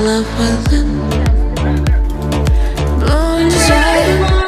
love within, blowing desire.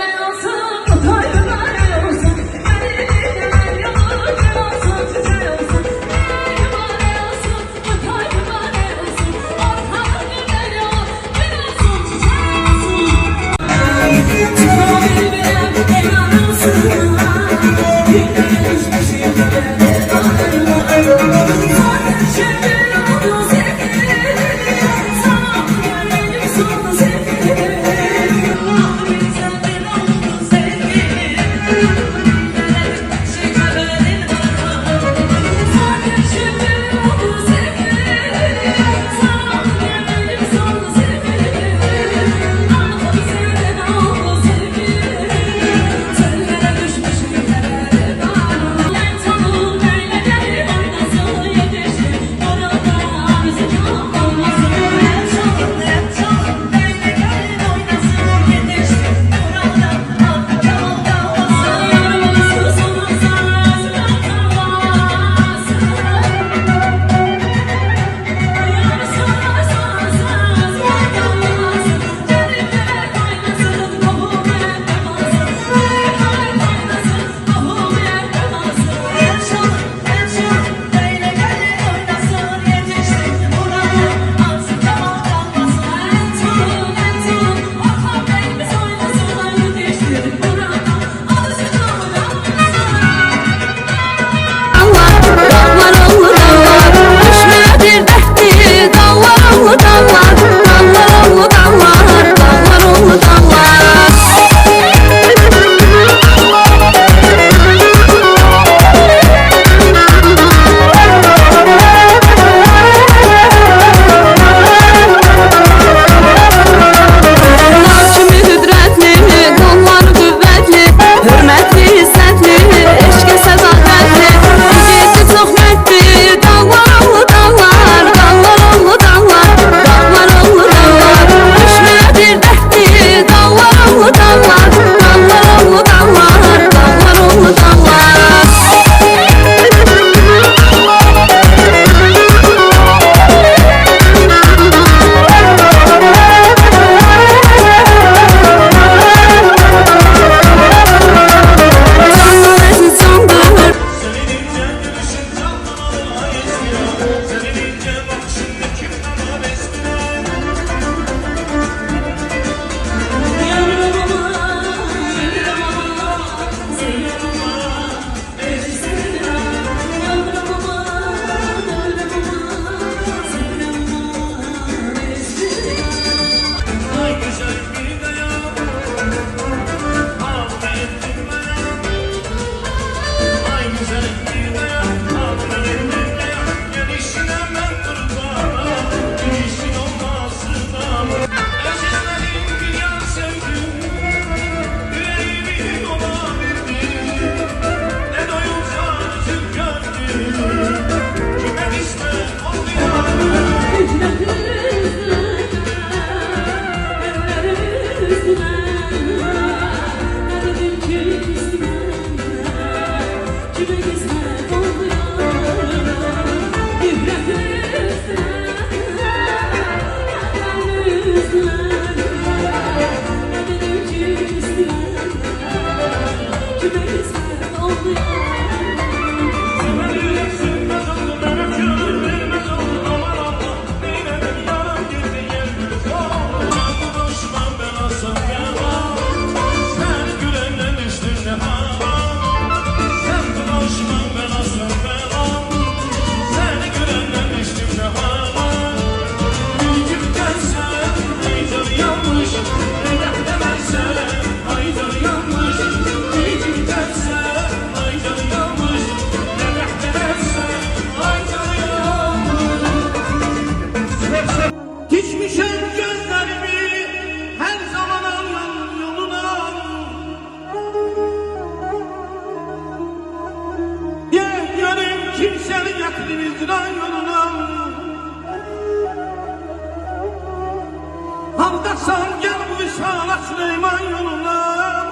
Hardasan gel bu Şalat Süleyman yoluna.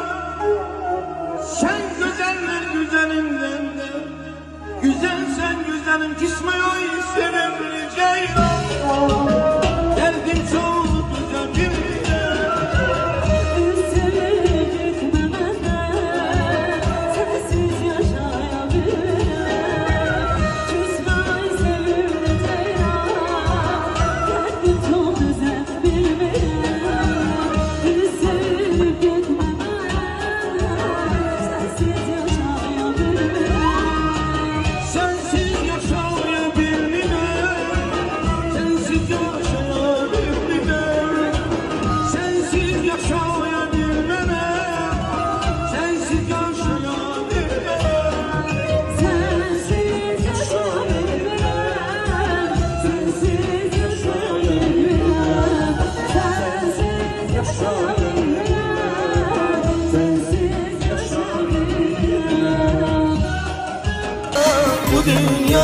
Sen güzeller güzelinden de güzel, sen güzelim, kisme oy sevebileceğim. Derdim çok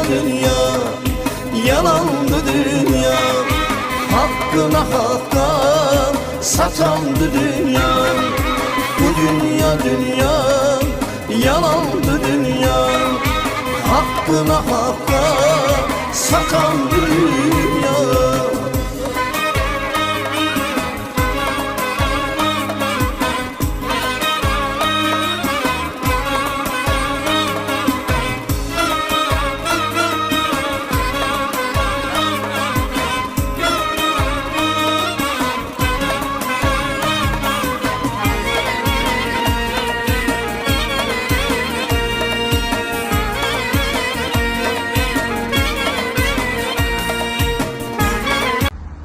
dünya, yalandı dünya. Hakkına hakka satandı dünya. Bu dünya dünya, yalandı dünya. Hakkına hakka satandı dünya.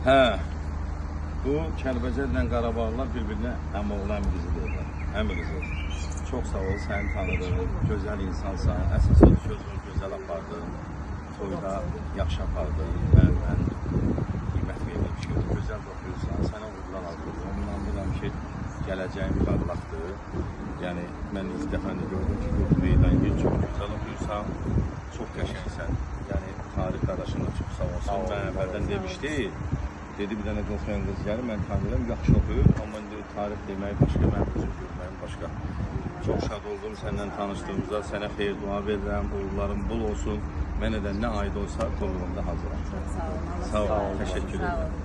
Hə, bu Kəlbəcərlə Qarabağlılar bir-birinə həm oğlu, həm qızı deyirlər. Həm qızı. Çox sağ ol, səni tanıdığım, gözəl insansan. Əsas odur ki, özünü gözəl apardın, toyda yaxşı apardın. Mən qiymət verdim ki, gözəl oxuyursan, sənə uğurlar arzulayıram. İnanıram ki, gələcəyin parlaqdır. Yəni, mən ilk dəfə gördüm ki, bu meydan yer çox gözəl oxuyursan, çox qəşəngsən. Yəni, tarix qardaşına çox sağ olsun. Mən əvvəldən demişdi. Dedi bir dənə qılxmayan qız gəlir, mən tanıyıram, yaxşı oxuyur. Amma indi tarix demək başqa, mən özüm görməyim başqa. Çox şad oldum səndən tanışdığımızda, sənə xeyir dua verirəm, uğurların bol olsun. Mənə də nə aid olsa, qolluğumda hazıram. Sağ olun. Sağ ol, təşəkkür edirəm.